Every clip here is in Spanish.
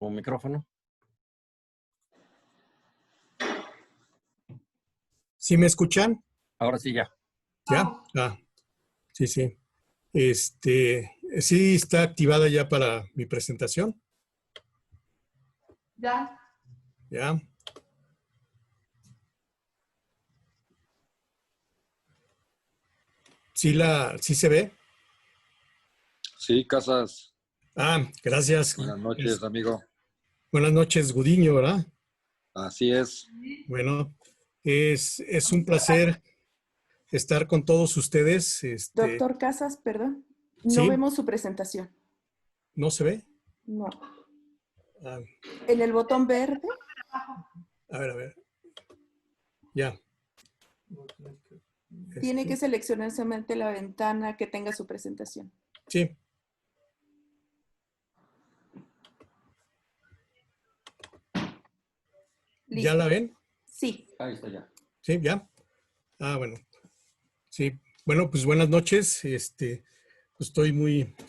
Un micrófono. ¿Sí me escuchan? Ahora sí, ya. ¿Ya? Sí, sí. Sí está activada ya para mi presentación. Ya. ¿Ya? ¿Sí se ve? Sí, Casas. Gracias. Buenas noches, amigo. Buenas noches, Gudiño, ¿verdad? Así es. Bueno, es un placer estar con todos ustedes. Doctor Casas, perdón. No Sí, vemos su presentación. ¿no se ve? No. Ah, En el botón verde. a ver. Ya. Tiene que seleccionar solamente la ventana que tenga su presentación. Sí. ¿Listo? ¿Ya la ven? Sí. Ahí está ya. Sí, ya. Bueno. Sí. Bueno, pues buenas noches. Pues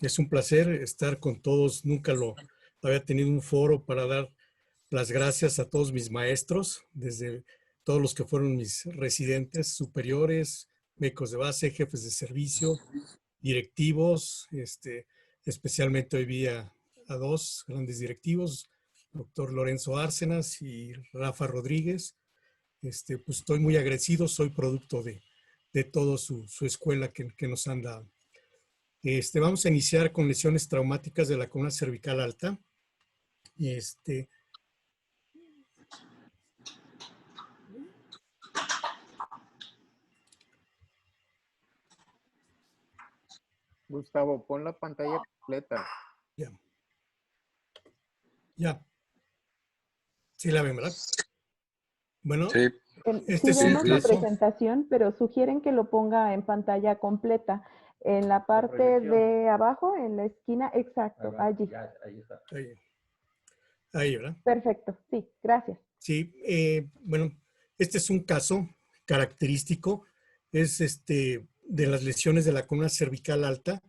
es un placer estar con todos. Nunca lo había tenido un foro para dar las gracias a todos mis maestros, desde todos los que fueron mis residentes superiores, médicos de base, jefes de servicio, directivos, especialmente hoy vi a dos grandes directivos, doctor Lorenzo Árcenas y Rafa Rodríguez. Pues estoy muy agradecido, soy producto de toda su escuela que nos han dado. Vamos a iniciar con lesiones traumáticas de la columna cervical alta. Gustavo, pon la pantalla completa. Ya. Ya. Sí la ven, ¿verdad? Bueno, Sí. este Sí es un vemos la caso. presentación, pero sugieren que lo ponga en pantalla completa. En la parte de abajo, en la esquina, exacto, allí. Ya, ahí está. Ahí, ¿verdad? Perfecto, sí, gracias. Sí, bueno, este es un caso característico, es de las lesiones de la columna cervical alta,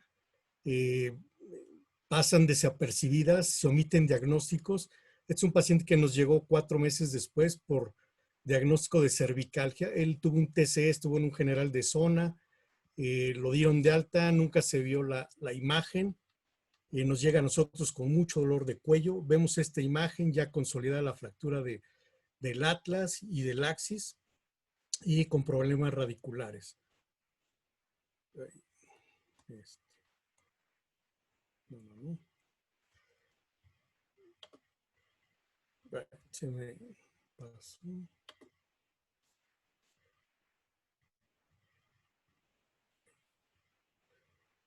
pasan desapercibidas, se omiten diagnósticos. Este es un paciente que nos llegó 4 meses después por diagnóstico de cervicalgia. Él tuvo un TCE, estuvo en un general de zona, lo dieron de alta, nunca se vio la imagen. Nos llega a nosotros con mucho dolor de cuello. Vemos esta imagen ya consolidada la fractura del atlas y del axis y con problemas radiculares. No. Se me pasó.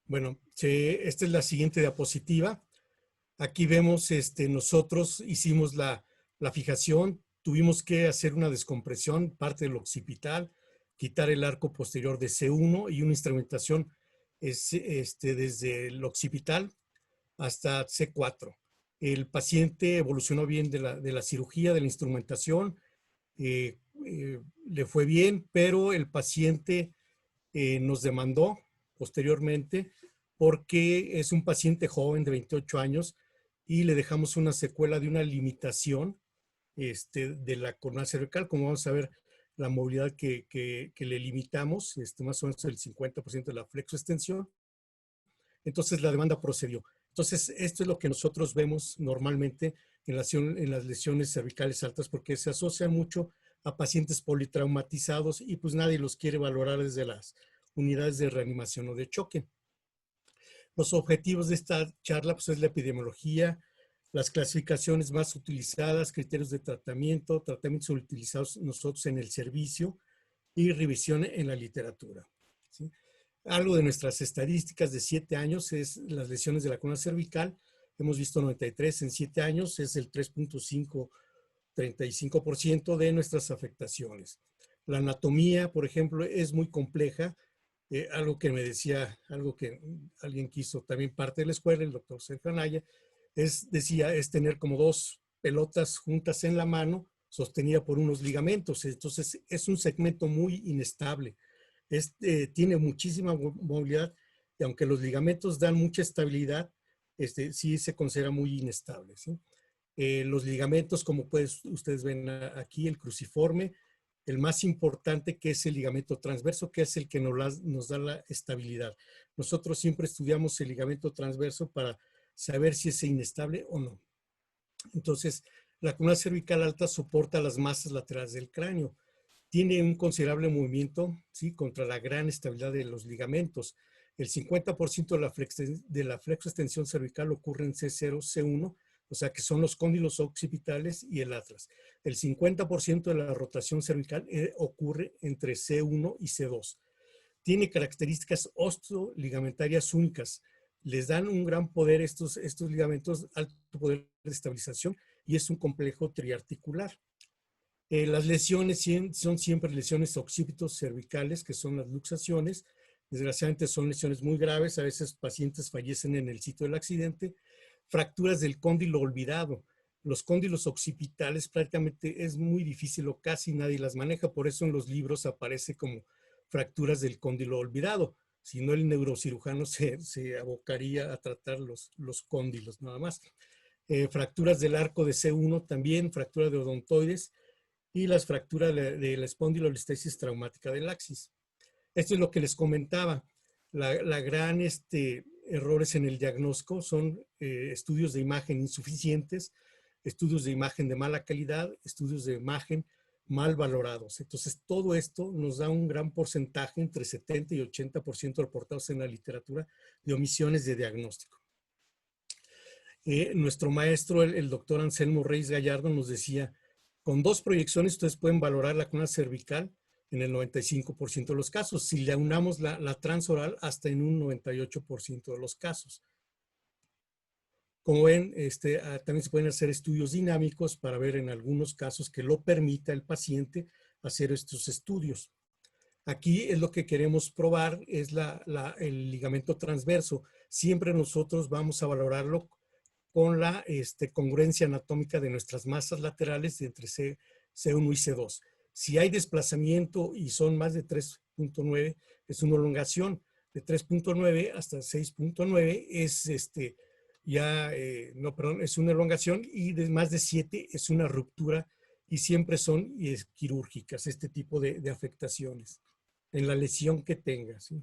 Bueno, esta es la siguiente diapositiva. Aquí vemos, nosotros hicimos la fijación, tuvimos que hacer una descompresión, parte del occipital, quitar el arco posterior de C1 y una instrumentación desde el occipital hasta C4. El paciente evolucionó bien de la cirugía, de la instrumentación, le fue bien, pero el paciente nos demandó posteriormente porque es un paciente joven de 28 años y le dejamos una secuela de una limitación de la columna cervical. Como vamos a ver, la movilidad que le limitamos, más o menos el 50% de la flexoextensión. Entonces la demanda procedió. Entonces esto es lo que nosotros vemos normalmente en las lesiones cervicales altas, porque se asocian mucho a pacientes politraumatizados y pues nadie los quiere valorar desde las unidades de reanimación o de choque. Los objetivos de esta charla pues, es la epidemiología, las clasificaciones más utilizadas, criterios de tratamiento, tratamientos utilizados nosotros en el servicio y revisión en la literatura. ¿Sí? Algo de nuestras estadísticas de 7 años es las lesiones de la columna cervical. Hemos visto 93 en 7 años, es el 3.5-35% de nuestras afectaciones. La anatomía, por ejemplo, es muy compleja. Algo que me decía, algo que alguien quiso también parte de la escuela, el doctor Sergio Anaya, es tener como 2 pelotas juntas en la mano, sostenida por unos ligamentos. Entonces, es un segmento muy inestable. Tiene muchísima movilidad y aunque los ligamentos dan mucha estabilidad, sí se considera muy inestable. ¿Sí? Los ligamentos, como ustedes ven aquí, el cruciforme, el más importante, que es el ligamento transverso, que es el que nos da la estabilidad. Nosotros siempre estudiamos el ligamento transverso para saber si es inestable o no. Entonces, la columna cervical alta soporta las masas laterales del cráneo. Tiene un considerable movimiento, ¿sí?, contra la gran estabilidad de los ligamentos. El 50% de la flexoextensión cervical ocurre en C0, C1, o sea que son los cóndilos occipitales y el atlas. El 50% de la rotación cervical ocurre entre C1 y C2. Tiene características osteoligamentarias únicas. Les dan un gran poder estos ligamentos, alto poder de estabilización, y es un complejo triarticular. Las lesiones son siempre lesiones occipitos cervicales, que son las luxaciones. Desgraciadamente son lesiones muy graves. A veces pacientes fallecen en el sitio del accidente. Fracturas del cóndilo olvidado. Los cóndilos occipitales prácticamente es muy difícil o casi nadie las maneja. Por eso en los libros aparece como fracturas del cóndilo olvidado. Si no, el neurocirujano se abocaría a tratar los cóndilos nada más. Fracturas del arco de C1 también, fractura de odontoides y las fracturas de la espondilolistesis traumática del axis. Esto es lo que les comentaba. La gran errores en el diagnóstico son estudios de imagen insuficientes, estudios de imagen de mala calidad, estudios de imagen mal valorados. Entonces, todo esto nos da un gran porcentaje, entre 70 y 80% reportados en la literatura, de omisiones de diagnóstico. Nuestro maestro, el doctor Anselmo Reyes Gallardo, nos decía, con 2 proyecciones ustedes pueden valorar la columna cervical en el 95% de los casos. Si le aunamos la transoral, hasta en un 98% de los casos. Como ven, también se pueden hacer estudios dinámicos para ver en algunos casos que lo permita el paciente hacer estos estudios. Aquí es lo que queremos probar, es el ligamento transverso. Siempre nosotros vamos a valorarlo con la congruencia anatómica de nuestras masas laterales entre C1 y C2. Si hay desplazamiento y son más de 3.9, es una elongación. De 3.9 hasta 6.9 es es una elongación, y de más de 7 es una ruptura, y siempre son quirúrgicas este tipo de afectaciones en la lesión que tenga, ¿sí?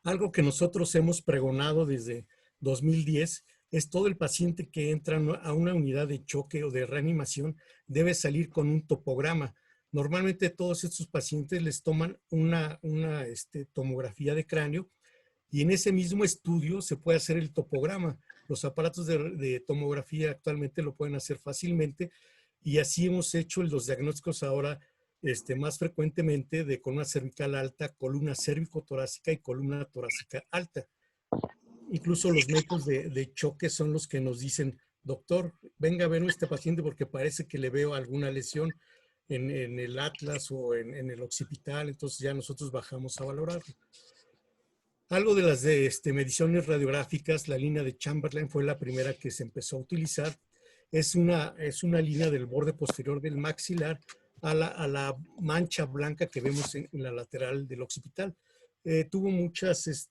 Algo que nosotros hemos pregonado desde 2010 es todo el paciente que entra a una unidad de choque o de reanimación debe salir con un topograma. Normalmente todos estos pacientes les toman una tomografía de cráneo, y en ese mismo estudio se puede hacer el topograma. Los aparatos de tomografía actualmente lo pueden hacer fácilmente, y así hemos hecho los diagnósticos ahora más frecuentemente de columna cervical alta, columna cérvico-torácica y columna torácica alta. Incluso los médicos de choque son los que nos dicen, doctor, venga a ver a este paciente porque parece que le veo alguna lesión en el atlas o en el occipital. Entonces ya nosotros bajamos a valorarlo. Algo de las mediciones radiográficas, la línea de Chamberlain fue la primera que se empezó a utilizar. Es una línea del borde posterior del maxilar a la mancha blanca que vemos en la lateral del occipital. Tuvo muchas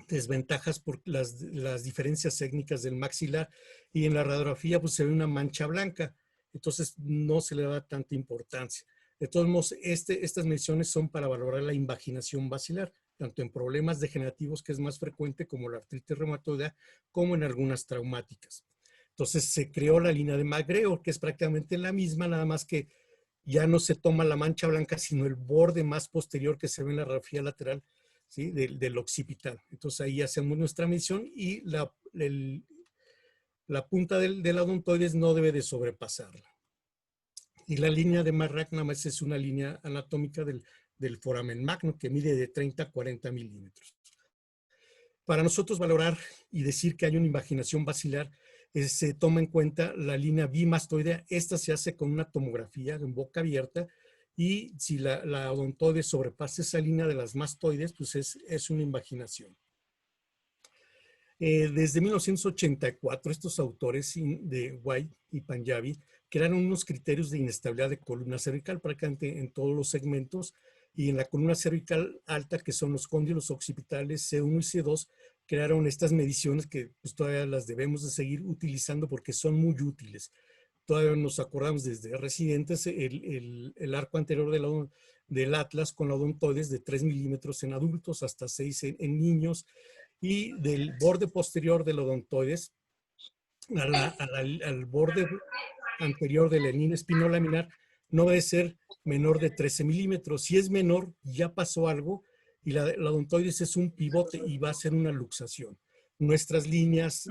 desventajas por las diferencias técnicas del maxilar, y en la radiografía pues se ve una mancha blanca, entonces no se le da tanta importancia. De todos modos, estas mediciones son para valorar la invaginación basilar, tanto en problemas degenerativos, que es más frecuente, como la artritis reumatoidea, como en algunas traumáticas. Entonces se creó la línea de McGregor, que es prácticamente la misma, nada más que ya no se toma la mancha blanca, sino el borde más posterior que se ve en la radiografía lateral, ¿sí?, del occipital. Entonces ahí hacemos nuestra medición, y la punta del odontoides no debe de sobrepasarla. Y la línea de Marrak nada más es una línea anatómica del foramen magno, que mide de 30 a 40 milímetros. Para nosotros valorar y decir que hay una invaginación basilar, se toma en cuenta la línea bimastoidea. Esta se hace con una tomografía en boca abierta, y si la odontoide sobrepasa esa línea de las mastoides, pues es una invaginación. Desde 1984, estos autores de White y Panjabi crearon unos criterios de inestabilidad de columna cervical prácticamente en todos los segmentos, y en la columna cervical alta, que son los cóndilos occipitales C1 y C2, crearon estas mediciones que pues, todavía las debemos de seguir utilizando porque son muy útiles. Todavía nos acordamos desde residentes el arco anterior del Atlas con la odontoides de 3 milímetros en adultos hasta 6 en niños, y del borde posterior del odontoides al borde anterior de la línea espinolaminar no debe ser menor de 13 milímetros. Si es menor, ya pasó algo y la odontoides es un pivote y va a ser una luxación. Nuestras líneas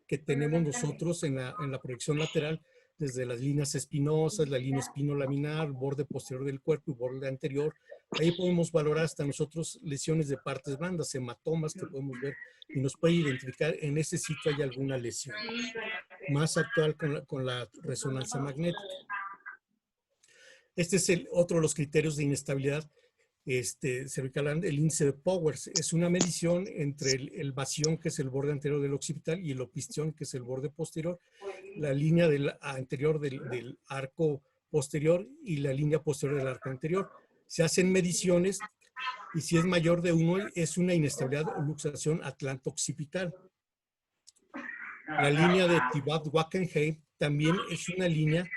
que tenemos nosotros en la proyección lateral, desde las líneas espinosas, la línea espinolaminar, borde posterior del cuerpo y borde anterior, ahí podemos valorar hasta nosotros lesiones de partes blandas, hematomas que podemos ver y nos puede identificar en ese sitio hay alguna lesión. Más actual con la resonancia magnética. Este es otro de los criterios de inestabilidad cervical, el índice de Powers. Es una medición entre el basión, que es el borde anterior del occipital, y el opistión, que es el borde posterior, la línea anterior del arco posterior y la línea posterior del arco anterior. Se hacen mediciones y si es mayor de 1 es una inestabilidad o luxación atlanto-occipital. La línea de Thibaut-Wackenheim también es una línea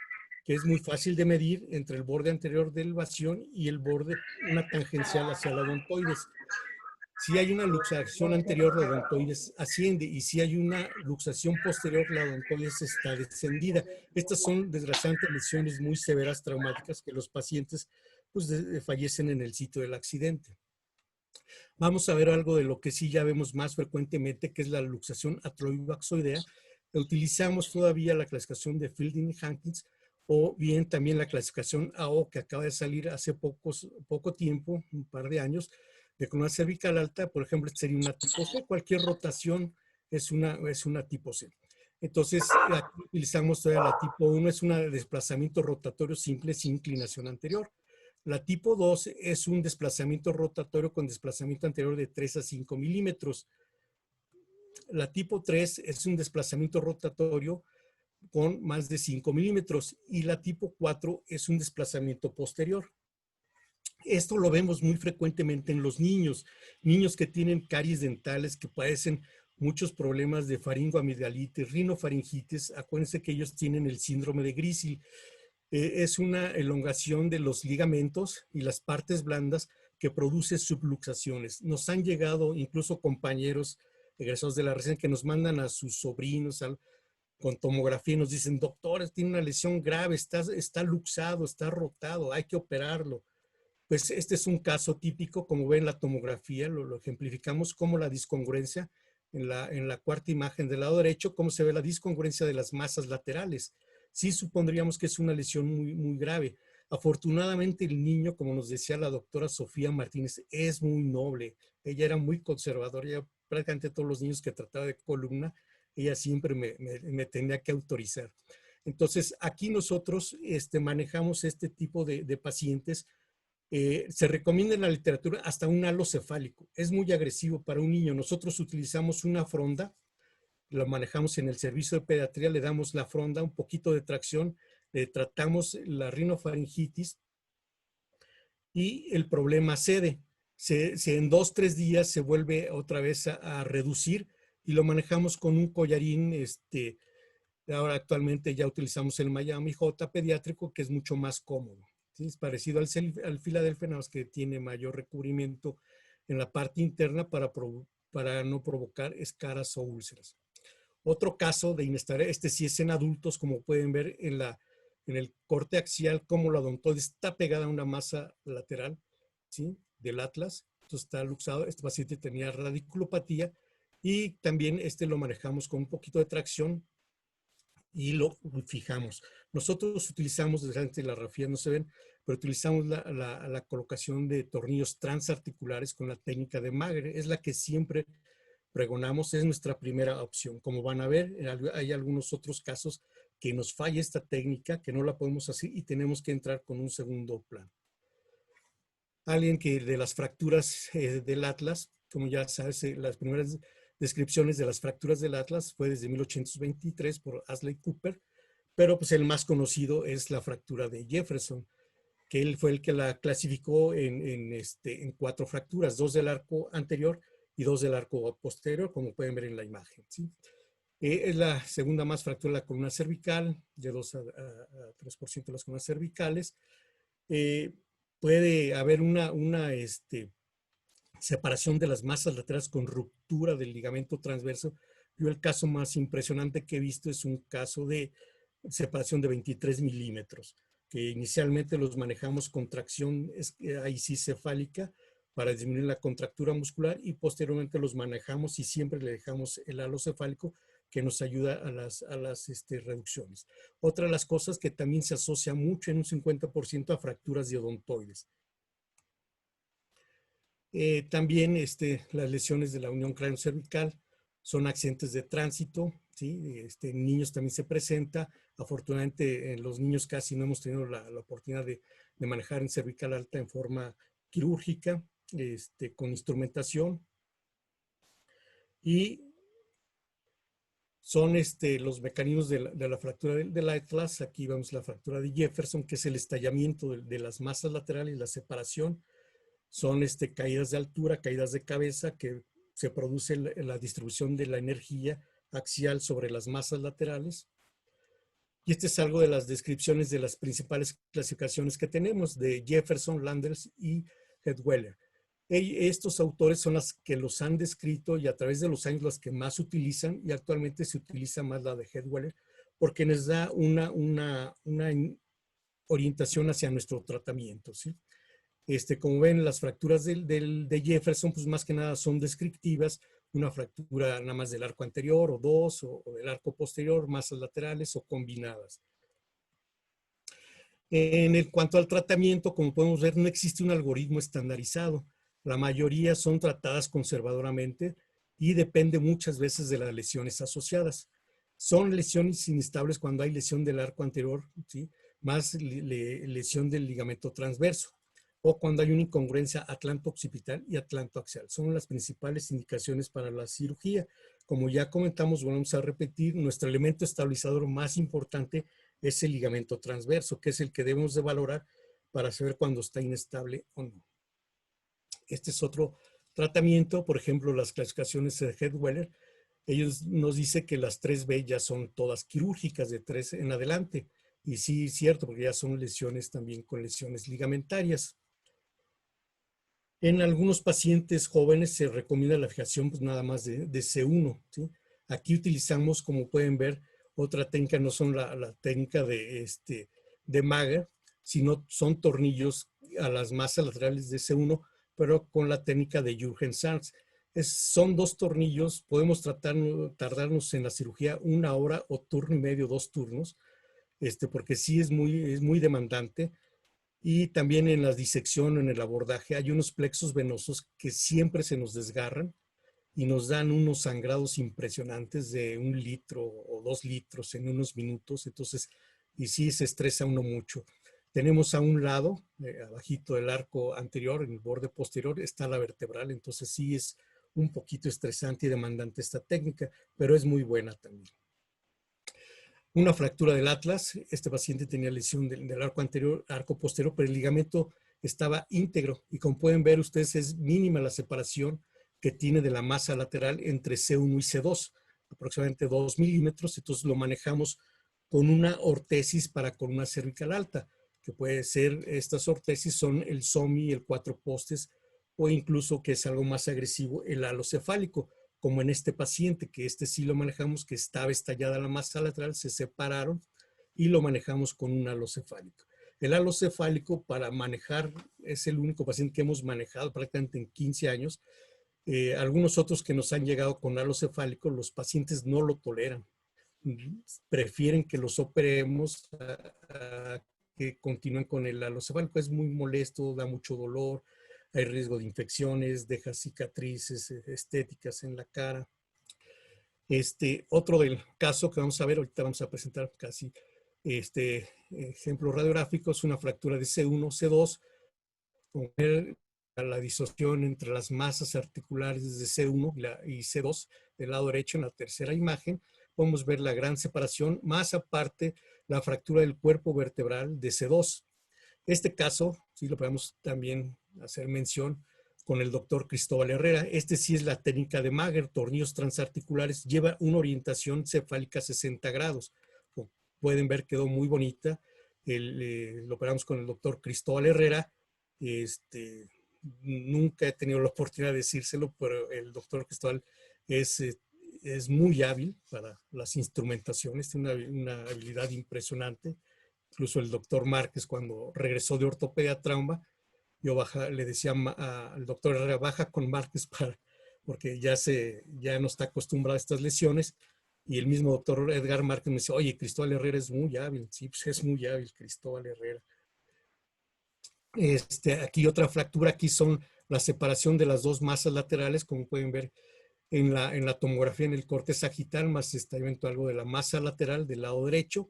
que es muy fácil de medir entre el borde anterior del basión y el borde, una tangencial hacia la odontoides. Si hay una luxación anterior, la odontoides asciende, y si hay una luxación posterior, la odontoides está descendida. Estas son, desgraciadamente, lesiones muy severas, traumáticas, que los pacientes pues, fallecen en el sitio del accidente. Vamos a ver algo de lo que sí ya vemos más frecuentemente, que es la luxación atroibaxoidea. Utilizamos todavía la clasificación de Fielding-Hankins, o bien también la clasificación AO, que acaba de salir hace poco tiempo, un par de años, de columna cervical alta. Por ejemplo, sería una tipo C. Cualquier rotación es una tipo C. Entonces, aquí utilizamos todavía la tipo 1, es un desplazamiento rotatorio simple sin inclinación anterior. La tipo 2 es un desplazamiento rotatorio con desplazamiento anterior de 3 a 5 milímetros. La tipo 3 es un desplazamiento rotatorio con más de 5 milímetros, y la tipo 4 es un desplazamiento posterior. Esto lo vemos muy frecuentemente en los niños que tienen caries dentales, que padecen muchos problemas de faringoamigdalitis, rinofaringitis. Acuérdense que ellos tienen el síndrome de Grisel. Es una elongación de los ligamentos y las partes blandas que produce subluxaciones. Nos han llegado incluso compañeros egresados de la residencia que nos mandan a sus sobrinos con tomografía y nos dicen: doctor, tiene una lesión grave, está luxado, está rotado, hay que operarlo. Pues este es un caso típico. Como ven la tomografía, lo ejemplificamos como la discongruencia en la cuarta imagen del lado derecho, cómo se ve la discongruencia de las masas laterales. Sí supondríamos que es una lesión muy, muy grave. Afortunadamente el niño, como nos decía la doctora Sofía Martínez, es muy noble. Ella era muy conservadora. Ella, prácticamente todos los niños que trataba de columna, ella siempre me tenía que autorizar. Entonces, aquí nosotros manejamos este tipo de pacientes. Se recomienda en la literatura hasta un halo cefálico. Es muy agresivo para un niño. Nosotros utilizamos una fronda, lo manejamos en el servicio de pediatría, le damos la fronda, un poquito de tracción, le tratamos la rinofaringitis y el problema cede. En 2 o 3 días se vuelve otra vez a reducir, y lo manejamos con un collarín. Ahora actualmente ya utilizamos el Miami J pediátrico, que es mucho más cómodo. ¿Sí? Es parecido al Philadelphia, nada más que tiene mayor recubrimiento en la parte interna para no provocar escaras o úlceras. Otro caso de inestabilidad, sí es en adultos, como pueden ver en el corte axial, como la odontoides está pegada a una masa lateral, ¿sí?, del atlas. Entonces está luxado. Este paciente tenía radiculopatía, y también lo manejamos con un poquito de tracción y lo fijamos. Nosotros utilizamos, desde las radiografías no se ven, pero utilizamos la colocación de tornillos transarticulares con la técnica de Magre. Es la que siempre pregonamos, es nuestra primera opción. Como van a ver, hay algunos otros casos que nos falla esta técnica, que no la podemos hacer y tenemos que entrar con un segundo plano. Alguien que de las fracturas del atlas, como ya sabes, las primeras descripciones de las fracturas del atlas fue desde 1823 por Ashley Cooper, pero pues el más conocido es la fractura de Jefferson, que él fue el que la clasificó en 4 fracturas, 2 del arco anterior y 2 del arco posterior, como pueden ver en la imagen, ¿sí? Es la segunda más fractura de la columna cervical, de 2 a 3% de las columnas cervicales. Puede haber una separación de las masas laterales con ruptura del ligamento transverso. Yo el caso más impresionante que he visto es un caso de separación de 23 milímetros, que inicialmente los manejamos con tracción ahí sí cefálica para disminuir la contractura muscular y posteriormente los manejamos y siempre le dejamos el halo cefálico que nos ayuda a las reducciones. Otra de las cosas que también se asocia mucho en un 50% a fracturas de odontoides. También las lesiones de la unión cráneo-cervical son accidentes de tránsito, ¿sí? En niños también se presenta. Afortunadamente en los niños casi no hemos tenido la oportunidad de manejar en cervical alta en forma quirúrgica, con instrumentación. Y son los mecanismos de la fractura del atlas. Aquí vemos la fractura de Jefferson, que es el estallamiento de las masas laterales y la separación. Son caídas de altura, caídas de cabeza, que se produce la distribución de la energía axial sobre las masas laterales. Y es algo de las descripciones de las principales clasificaciones que tenemos, de Jefferson, Landers y Headweller. Estos autores son los que los han descrito y a través de los años los que más utilizan, y actualmente se utiliza más la de Headweller porque nos da una orientación hacia nuestro tratamiento, ¿sí? Como ven, las fracturas de Jefferson, pues más que nada son descriptivas, una fractura nada más del arco anterior o dos, o del arco posterior, masas laterales o combinadas. En cuanto al tratamiento, como podemos ver, no existe un algoritmo estandarizado. La mayoría son tratadas conservadoramente y depende muchas veces de las lesiones asociadas. Son lesiones inestables cuando hay lesión del arco anterior, ¿sí? Más lesión del ligamento transverso, o cuando hay una incongruencia atlanto-occipital y atlanto-axial. Son las principales indicaciones para la cirugía. Como ya comentamos, vamos a repetir, nuestro elemento estabilizador más importante es el ligamento transverso, que es el que debemos de valorar para saber cuándo está inestable o no. Este es otro tratamiento, por ejemplo, las clasificaciones de Headweller. Ellos nos dicen que las 3B ya son todas quirúrgicas de 3 en adelante. Y sí, es cierto, porque ya son lesiones también con lesiones ligamentarias. En algunos pacientes jóvenes se recomienda la fijación pues, nada más de C1, ¿sí? Aquí utilizamos, como pueden ver, otra técnica, no son la técnica de Mager, sino son tornillos a las masas laterales de C1, pero con la técnica de Jürgen-Sars. Son 2 tornillos, podemos tardarnos en la cirugía 1 hora o turno y medio, 2 turnos, porque sí es muy demandante. Y también en la disección o en el abordaje hay unos plexos venosos que siempre se nos desgarran y nos dan unos sangrados impresionantes de 1 litro o 2 litros en unos minutos. Entonces, y sí se estresa uno mucho. Tenemos a un lado, abajito del arco anterior, en el borde posterior, está la vertebral. Entonces sí es un poquito estresante y demandante esta técnica, pero es muy buena también. Una fractura del atlas. Este paciente tenía lesión del arco anterior, arco posterior, pero el ligamento estaba íntegro. Y como pueden ver ustedes, es mínima la separación que tiene de la masa lateral entre C1 y C2, aproximadamente 2 milímetros. Entonces lo manejamos con una ortesis para columna cervical alta, que puede ser, estas ortesis son el SOMI, el 4 postes, o incluso, que es algo más agresivo, el halo cefálico, como en este paciente, que sí lo manejamos, que estaba estallada la masa lateral, se separaron y lo manejamos con un halo cefálico. El halo cefálico para manejar es el único paciente que hemos manejado prácticamente en 15 años. Algunos otros que nos han llegado con halo cefálico, los pacientes no lo toleran. Prefieren que los operemos a que continúen con el halo cefálico. Es muy molesto, da mucho dolor. Hay riesgo de infecciones, deja cicatrices estéticas en la cara. Otro del caso que vamos a ver, ahorita vamos a presentar casi ejemplo radiográfico, es una fractura de C1, C2, con la disociación entre las masas articulares de C1 y C2 del lado derecho en la tercera imagen. Podemos ver la gran separación, más aparte la fractura del cuerpo vertebral de C2. Este caso, sí lo podemos también hacer mención, con el doctor Cristóbal Herrera. Este sí es la técnica de Mager, tornillos transarticulares, lleva una orientación cefálica 60 grados. Como pueden ver, quedó muy bonita. Lo operamos con el doctor Cristóbal Herrera. Nunca he tenido la oportunidad de decírselo, pero el doctor Cristóbal es muy hábil para las instrumentaciones, tiene una habilidad impresionante. Incluso el doctor Márquez, cuando regresó de ortopedia trauma, yo le decía al doctor Herrera, baja con Márquez porque ya no está acostumbrado a estas lesiones. Y el mismo doctor Edgar Márquez me dice, oye, Cristóbal Herrera es muy hábil. Sí, pues es muy hábil Cristóbal Herrera. Aquí otra fractura, aquí son la separación de las dos masas laterales, como pueden ver en la tomografía en el corte sagital, más está evento algo de la masa lateral del lado derecho.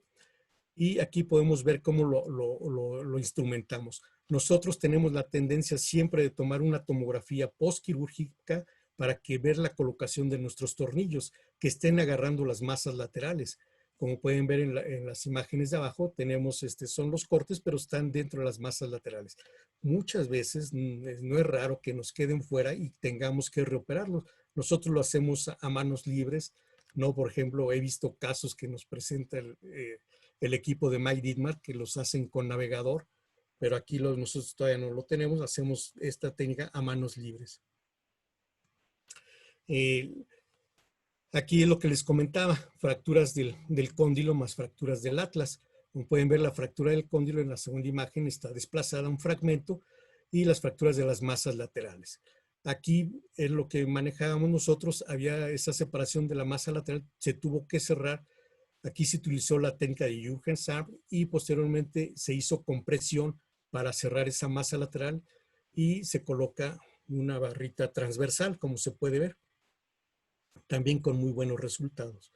Y aquí podemos ver cómo lo instrumentamos. Nosotros tenemos la tendencia siempre de tomar una tomografía postquirúrgica para ver la colocación de nuestros tornillos, que estén agarrando las masas laterales. Como pueden ver en las imágenes de abajo, tenemos, son los cortes, pero están dentro de las masas laterales. Muchas veces no es raro que nos queden fuera y tengamos que reoperarlos. Nosotros lo hacemos a manos libres, ¿no? Por ejemplo, he visto casos que nos presenta el equipo de Mike Dittmar, que los hacen con navegador, pero aquí nosotros todavía no lo tenemos, hacemos esta técnica a manos libres. Aquí es lo que les comentaba, fracturas del cóndilo más fracturas del atlas. Como pueden ver, la fractura del cóndilo en la segunda imagen está desplazada un fragmento y las fracturas de las masas laterales. Aquí es lo que manejábamos nosotros, había esa separación de la masa lateral, se tuvo que cerrar. Aquí se utilizó la técnica de Jürgen Saab y posteriormente se hizo compresión para cerrar esa masa lateral y se coloca una barrita transversal, como se puede ver, también con muy buenos resultados.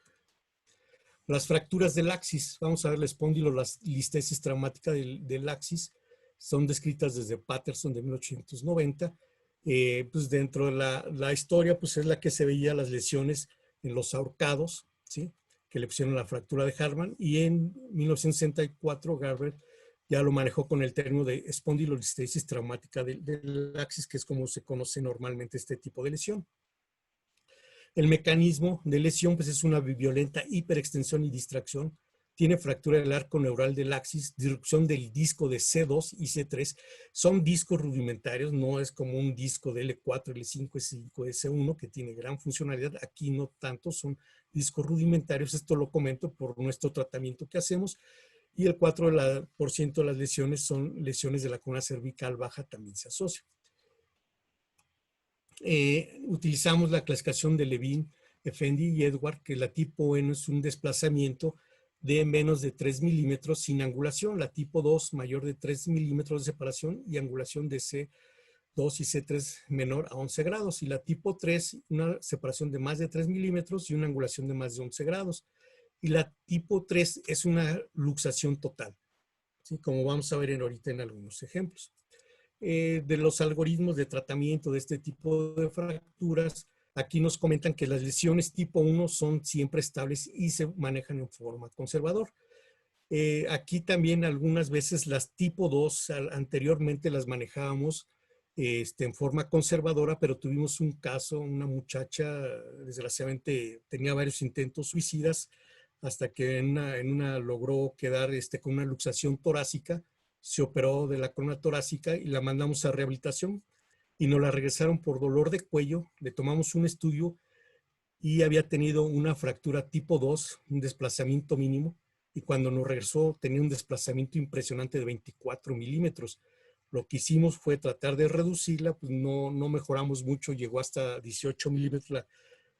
Las fracturas del axis, vamos a ver la espóndilo, la listesis traumática del axis, son descritas desde Patterson de 1890. Pues dentro de la historia, pues es la que se veía las lesiones en los ahorcados, ¿sí? Que le pusieron la fractura de Hartmann, y en 1964 Garber ya lo manejó con el término de espondilolistesis traumática del axis, que es como se conoce normalmente este tipo de lesión. El mecanismo de lesión pues es una violenta hiperextensión y distracción. Tiene fractura del arco neural del axis, disrupción del disco de C2 y C3. Son discos rudimentarios, no es como un disco de L4, L5, S5, S1 que tiene gran funcionalidad. Aquí no tanto, son discos rudimentarios. Esto lo comento por nuestro tratamiento que hacemos. Y el 4% de las lesiones son lesiones de la columna cervical baja, también se asocia. Utilizamos la clasificación de Levine, Effendi y Edward, que la tipo 1 es un desplazamiento de menos de 3 milímetros sin angulación, la tipo 2 mayor de 3 milímetros de separación y angulación de C2 y C3 menor a 11 grados, y la tipo 3 una separación de más de 3 milímetros y una angulación de más de 11 grados. Y la tipo 3 es una luxación total, ¿sí? Como vamos a ver ahorita en algunos ejemplos. De los algoritmos de tratamiento de este tipo de fracturas, aquí nos comentan que las lesiones tipo 1 son siempre estables y se manejan en forma conservador. Aquí también algunas veces las tipo 2 anteriormente las manejábamos en forma conservadora, pero tuvimos un caso, una muchacha desgraciadamente tenía varios intentos suicidas hasta que en una logró quedar con una luxación torácica. Se operó de la columna torácica y la mandamos a rehabilitación y nos la regresaron por dolor de cuello. Le tomamos un estudio y había tenido una fractura tipo 2, un desplazamiento mínimo, y cuando nos regresó tenía un desplazamiento impresionante de 24 milímetros. Lo que hicimos fue tratar de reducirla, pues no mejoramos mucho, llegó hasta 18 milímetros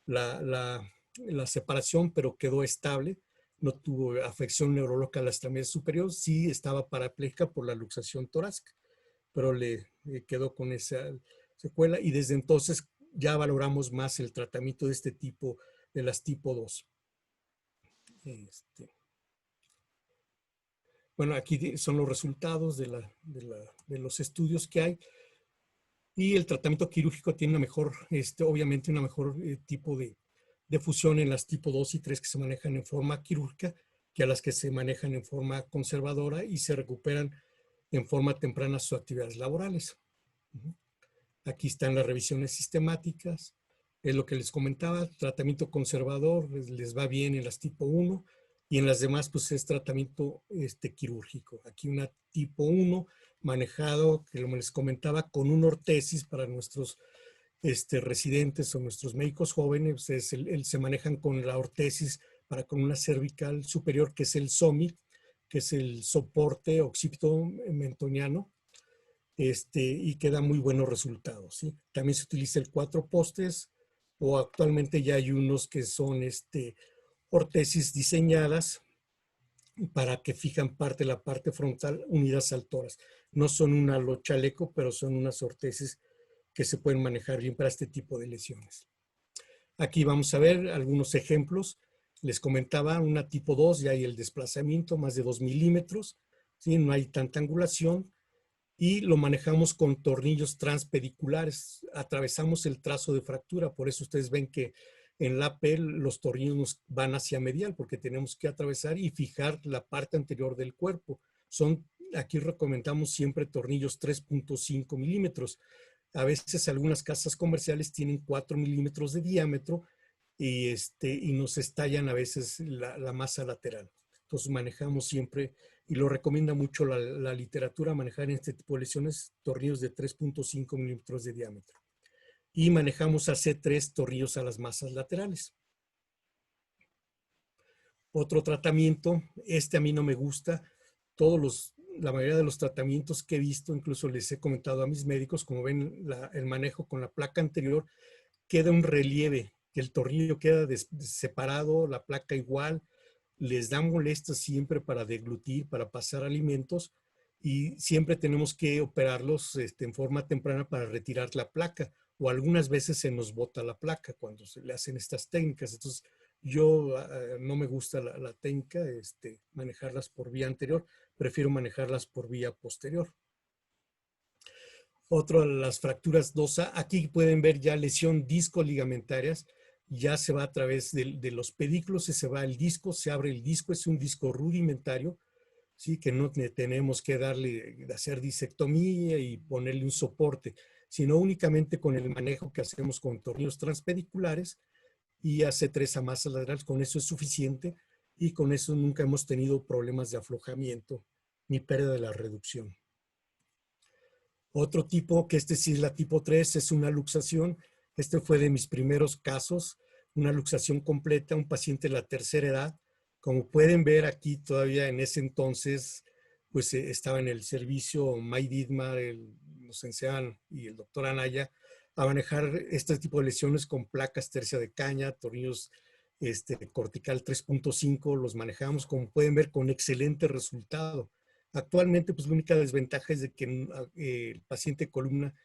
la separación, pero quedó estable. No tuvo afección neurológica a la extremidad superior, sí estaba parapléjica por la luxación torácica, pero le quedó con esa secuela y desde entonces ya valoramos más el tratamiento de este tipo, de las tipo 2. Bueno, aquí son los resultados de los estudios que hay. Y el tratamiento quirúrgico tiene una mejor, obviamente una mejor tipo de fusión en las tipo 2 y 3 que se manejan en forma quirúrgica que a las que se manejan en forma conservadora y se recuperan en forma temprana sus actividades laborales. Aquí están las revisiones sistemáticas. Es lo que les comentaba, tratamiento conservador, les va bien en las tipo 1 y en las demás pues es tratamiento quirúrgico. Aquí una tipo 1 manejado, que como les comentaba, con una ortesis para nuestros residentes o nuestros médicos jóvenes, se manejan con la ortesis para con una cervical superior, que es el SOMI, que es el soporte occipito mentoniano, y que da muy buenos resultados, ¿sí? También se utiliza el 4 postes, o actualmente ya hay unos que son ortesis diseñadas para que fijan parte de la parte frontal unidas al tórax. No son un halo chaleco, pero son unas ortesis que se pueden manejar bien para este tipo de lesiones. Aquí vamos a ver algunos ejemplos. Les comentaba una tipo 2, ya hay el desplazamiento, más de 2 milímetros, ¿sí? No hay tanta angulación y lo manejamos con tornillos transpediculares. Atravesamos el trazo de fractura, por eso ustedes ven que en la AP los tornillos nos van hacia medial porque tenemos que atravesar y fijar la parte anterior del cuerpo. Aquí recomendamos siempre tornillos 3.5 milímetros. A veces algunas casas comerciales tienen 4 milímetros de diámetro y nos estallan a veces la masa lateral. Entonces manejamos siempre, y lo recomienda mucho la literatura, manejar en este tipo de lesiones tornillos de 3.5 milímetros de diámetro. Y manejamos a C3 tornillos a las masas laterales. Otro tratamiento, a mí no me gusta. La mayoría de los tratamientos que he visto, incluso les he comentado a mis médicos, como ven el manejo con la placa anterior, queda un relieve, que el tornillo queda separado, la placa igual, les da molestias siempre para deglutir, para pasar alimentos, y siempre tenemos que operarlos en forma temprana para retirar la placa, o algunas veces se nos bota la placa cuando se le hacen estas técnicas. Entonces, yo no me gusta la técnica, manejarlas por vía anterior, prefiero manejarlas por vía posterior. Otro, las fracturas DOSA. Aquí pueden ver ya lesión disco-ligamentarias. Ya se va a través de los pedículos, se va el disco, se abre el disco. Es un disco rudimentario, ¿sí? Que no tenemos que hacer disectomía y ponerle un soporte, sino únicamente con el manejo que hacemos con tornillos transpediculares y hace 3 a masas laterales. Con eso es suficiente y con eso nunca hemos tenido problemas de aflojamiento ni pérdida de la reducción. Otro tipo, que sí es la tipo 3, es una luxación. Este fue de mis primeros casos, una luxación completa, un paciente de la tercera edad. Como pueden ver aquí todavía en ese entonces, pues estaba en el servicio May Dittmar, nos enseñaban, y el doctor Anaya, a manejar este tipo de lesiones con placas tercia de caña, tornillos cortical 3.5, los manejamos, como pueden ver, con excelente resultado. Actualmente, pues la única desventaja es de que el paciente de columna,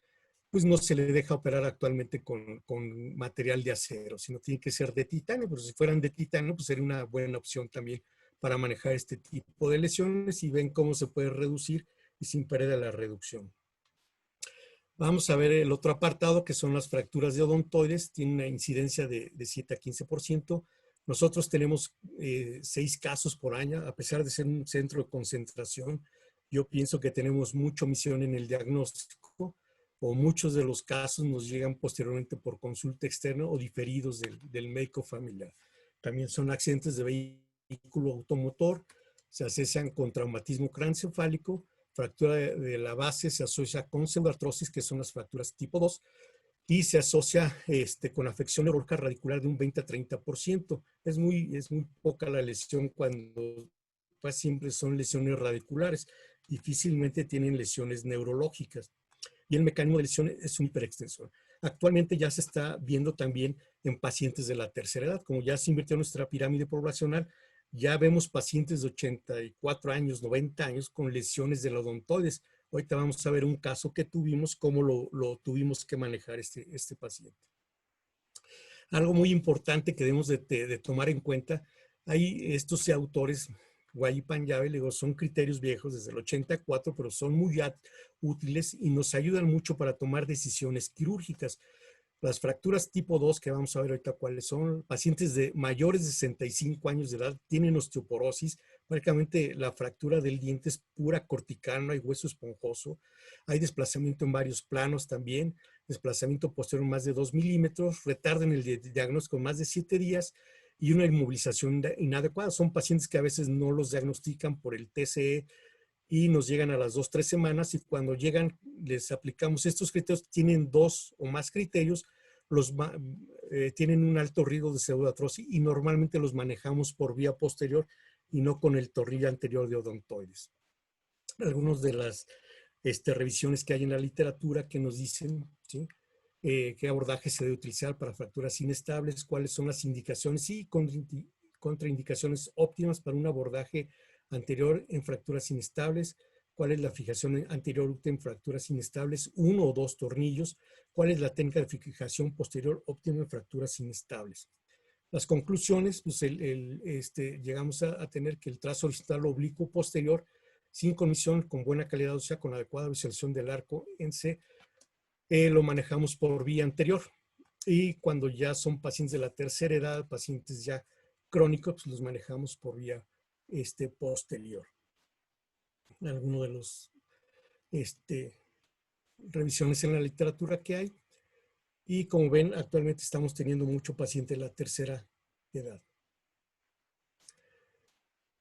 pues no se le deja operar actualmente con material de acero, sino tiene que ser de titanio, pero si fueran de titanio, pues sería una buena opción también para manejar este tipo de lesiones, y ven cómo se puede reducir y sin pérdida la reducción. Vamos a ver el otro apartado, que son las fracturas de odontoides. Tiene una incidencia de 7 a 15%. Nosotros tenemos 6 casos por año, a pesar de ser un centro de concentración. Yo pienso que tenemos mucha omisión en el diagnóstico, o muchos de los casos nos llegan posteriormente por consulta externa o diferidos del médico familiar. También son accidentes de vehículo automotor, se asocian con traumatismo craneoencefálico. Fractura de la base se asocia con pseudoartrosis, que son las fracturas tipo 2, y se asocia con afección neurológica radicular de un 20 a 30%. Es muy poca la lesión cuando pues, siempre son lesiones radiculares. Difícilmente tienen lesiones neurológicas. Y el mecanismo de lesión es un hiperextensor. Actualmente ya se está viendo también en pacientes de la tercera edad. Como ya se invirtió nuestra pirámide poblacional, ya vemos pacientes de 84 años, 90 años con lesiones de la odontoides. Ahorita vamos a ver un caso que tuvimos, cómo lo tuvimos que manejar este paciente. Algo muy importante que debemos de tomar en cuenta, hay estos autores, Guay y Panjabi, son criterios viejos desde el 84, pero son muy útiles y nos ayudan mucho para tomar decisiones quirúrgicas. Las fracturas tipo 2, que vamos a ver ahorita cuáles son, pacientes de mayores de 65 años de edad tienen osteoporosis. Prácticamente la fractura del diente es pura cortical, no hay hueso esponjoso. Hay desplazamiento en varios planos también. desplazamiento posterior más de 2 milímetros, retardo en el diagnóstico más de 7 días y una inmovilización inadecuada. Son pacientes que a veces no los diagnostican por el TCE y nos llegan a las 2-3 semanas, y cuando llegan les aplicamos estos criterios. Tienen 2 o más criterios, tienen un alto riesgo de pseudoartrosis y normalmente los manejamos por vía posterior y no con el tornillo anterior de odontoides. Algunas de las revisiones que hay en la literatura que nos dicen, ¿sí?, qué abordaje se debe utilizar para fracturas inestables, cuáles son las indicaciones y contraindicaciones óptimas para un abordaje anterior en fracturas inestables, cuál es la fijación anterior en fracturas inestables, 1 o 2 tornillos, cuál es la técnica de fijación posterior óptima en fracturas inestables. Las conclusiones, pues llegamos a tener que el trazo horizontal oblicuo posterior, sin comisión, con buena calidad ósea, con adecuada visualización del arco en C, lo manejamos por vía anterior. Y cuando ya son pacientes de la tercera edad, pacientes ya crónicos, pues los manejamos por vía posterior. Algunos de los revisiones en la literatura que hay. Y como ven, actualmente estamos teniendo mucho paciente de la tercera edad.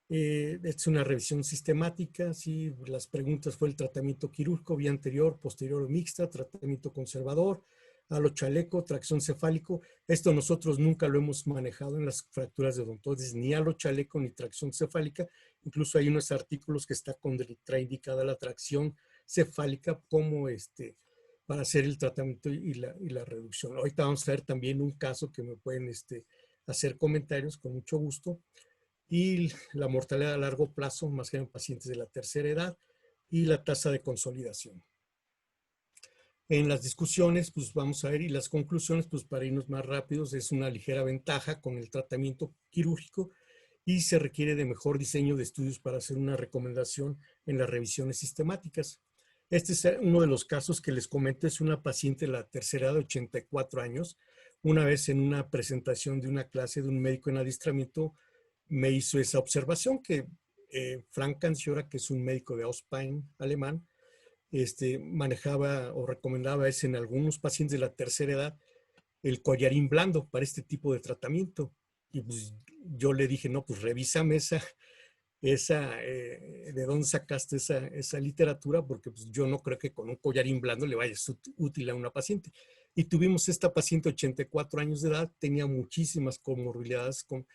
Es una revisión sistemática. ¿Sí? Las preguntas fue el tratamiento quirúrgico, vía anterior, posterior o mixta, tratamiento conservador, halo chaleco, tracción cefálico. Esto nosotros nunca lo hemos manejado en las fracturas de odontoides, ni halo chaleco ni tracción cefálica. Incluso hay unos artículos que está contraindicada la tracción cefálica como para hacer el tratamiento y la reducción. Ahorita vamos a ver también un caso que me pueden hacer comentarios con mucho gusto. Y la mortalidad a largo plazo, más que en pacientes de la tercera edad, y la tasa de consolidación. En las discusiones, pues vamos a ver, y las conclusiones, pues para irnos más rápidos, es una ligera ventaja con el tratamiento quirúrgico y se requiere de mejor diseño de estudios para hacer una recomendación en las revisiones sistemáticas. Este es uno de los casos que les comento. Es una paciente de la tercera edad de 84 años. Una vez en una presentación de una clase de un médico en adiestramiento, me hizo esa observación que Frank Canciora, que es un médico de Auspein alemán, manejaba o recomendaba en algunos pacientes de la tercera edad el collarín blando para este tipo de tratamiento. Y pues yo le dije, no, pues revísame de dónde sacaste esa literatura, porque pues yo no creo que con un collarín blando le vaya a ser útil a una paciente. Y tuvimos esta paciente de 84 años de edad, tenía muchísimas comorbilidades, con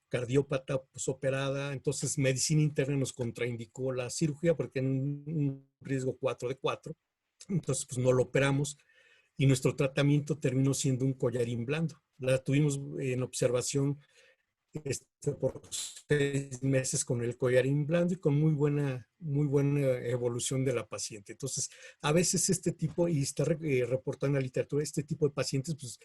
cardiópata, pues operada. Entonces medicina interna nos contraindicó la cirugía porque en un riesgo 4 de 4. Entonces pues no lo operamos y nuestro tratamiento terminó siendo un collarín blando. La tuvimos en observación por 6 meses con el collarín blando y con muy buena evolución de la paciente. Entonces a veces este tipo, y está reportando en la literatura, este tipo de pacientes pues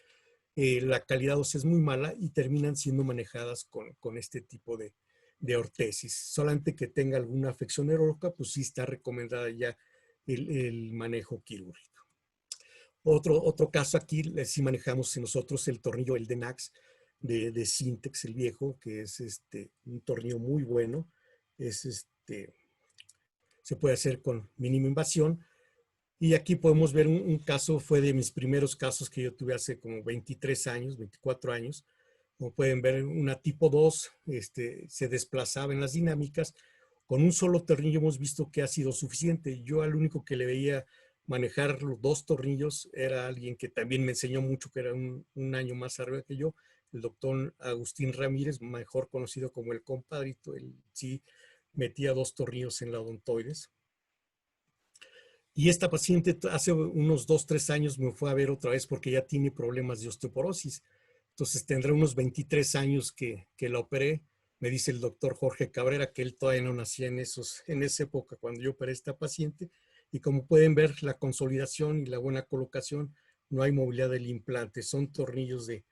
la calidad ósea es muy mala y terminan siendo manejadas con este tipo de ortesis. Solamente que tenga alguna afección neurológica, pues sí está recomendada ya el manejo quirúrgico. Otro caso aquí, sí manejamos nosotros el tornillo, el Denax de Syntex, el viejo, que es un tornillo muy bueno. Se puede hacer con mínima invasión. Y aquí podemos ver un caso, fue de mis primeros casos que yo tuve hace como 23 años, 24 años. Como pueden ver, una tipo 2 se desplazaba en las dinámicas. Con un solo tornillo hemos visto que ha sido suficiente. Yo al único que le veía manejar los 2 tornillos era alguien que también me enseñó mucho, que era un año más arriba que yo, el doctor Agustín Ramírez, mejor conocido como el compadrito. Él sí metía 2 tornillos en la odontoides. Y esta paciente hace unos 2-3 años me fue a ver otra vez porque ya tiene problemas de osteoporosis. Entonces tendrá unos 23 años que la operé. Me dice el doctor Jorge Cabrera que él todavía no nacía en esa época cuando yo operé a esta paciente. Y como pueden ver, la consolidación y la buena colocación, no hay movilidad del implante, son tornillos de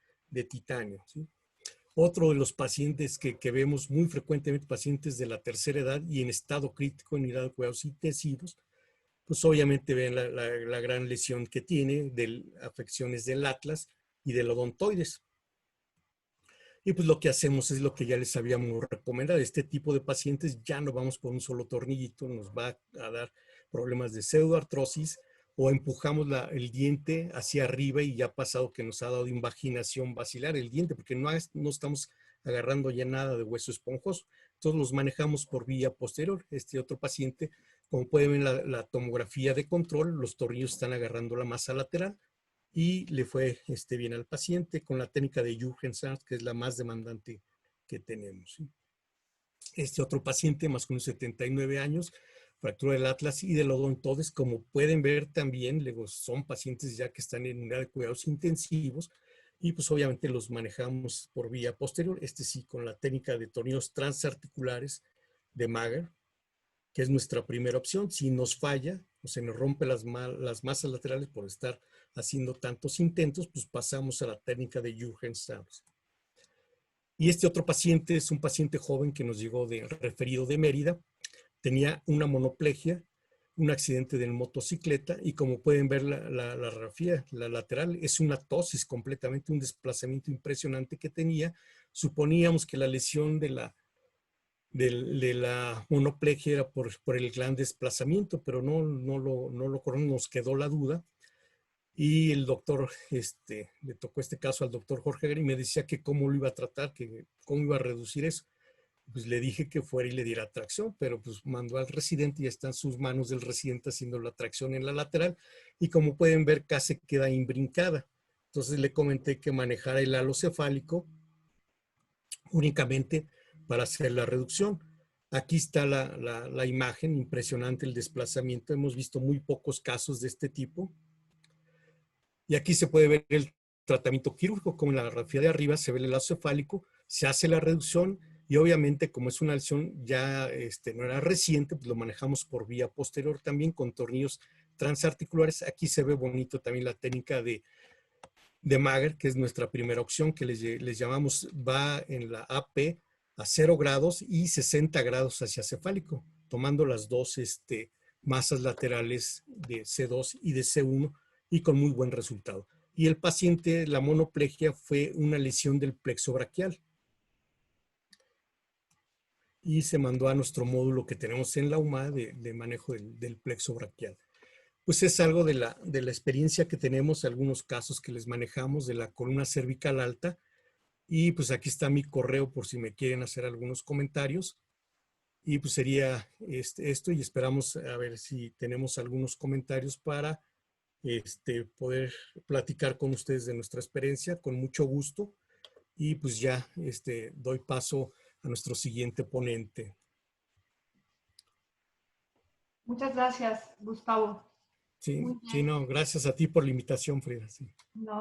titanio, ¿sí? Otro de los pacientes que vemos muy frecuentemente, pacientes de la tercera edad y en estado crítico en unidad de cuidados intensivos, pues obviamente ven la gran lesión que tiene de afecciones del atlas y del odontoides. Y pues lo que hacemos es lo que ya les habíamos recomendado. Este tipo de pacientes ya no vamos por un solo tornillito, nos va a dar problemas de pseudoartrosis o empujamos el diente hacia arriba y ya ha pasado que nos ha dado invaginación basilar el diente, porque no estamos agarrando ya nada de hueso esponjoso. Entonces los manejamos por vía posterior. Este otro paciente, como pueden ver en la tomografía de control, los tornillos están agarrando la masa lateral y le fue bien al paciente con la técnica de Jürgens, que es la más demandante que tenemos, ¿sí? Este otro paciente, más con 79 años, fractura del atlas y del odontoides, como pueden ver también, luego son pacientes ya que están en unidad de cuidados intensivos y pues obviamente los manejamos por vía posterior, sí con la técnica de tornillos transarticulares de Mager, que es nuestra primera opción. Si nos falla o se nos rompe las masas laterales por estar haciendo tantos intentos, pues pasamos a la técnica de Jürgens. Y este otro paciente es un paciente joven que nos llegó referido de Mérida. Tenía una monoplegia, un accidente de motocicleta y como pueden ver la radiografía, la lateral, es una ptosis completamente, un desplazamiento impresionante que tenía. Suponíamos que la lesión de la monoplegia era por el gran desplazamiento, pero no nos quedó la duda. Y el doctor, le tocó este caso al doctor Jorge Aguirre y me decía que cómo lo iba a tratar, que cómo iba a reducir eso. Pues le dije que fuera y le diera tracción, pero pues mandó al residente y está en sus manos del residente haciendo la tracción en la lateral y como pueden ver casi queda imbrincada. Entonces le comenté que manejara el halo cefálico únicamente para hacer la reducción. Aquí está la imagen, impresionante el desplazamiento. Hemos visto muy pocos casos de este tipo. Y aquí se puede ver el tratamiento quirúrgico, como en la radiografía de arriba se ve el halo cefálico, se hace la reducción y obviamente como es una lesión ya no era reciente, pues lo manejamos por vía posterior también con tornillos transarticulares. Aquí se ve bonito también la técnica de Mager, que es nuestra primera opción, que les llamamos, va en la AP a 0 grados y 60 grados hacia cefálico, tomando las dos masas laterales de C2 y de C1 y con muy buen resultado. Y el paciente, la monoplegia fue una lesión del plexo braquial. Y se mandó a nuestro módulo que tenemos en la UMA de manejo del plexo braquial. Pues es algo de la experiencia que tenemos, algunos casos que les manejamos de la columna cervical alta. Y pues aquí está mi correo por si me quieren hacer algunos comentarios. Y pues sería esto y esperamos a ver si tenemos algunos comentarios para poder platicar con ustedes de nuestra experiencia con mucho gusto. Y pues ya doy paso a nuestro siguiente ponente. Muchas gracias, Gustavo. Sí, no, gracias a ti por la invitación, Frida. Sí. No.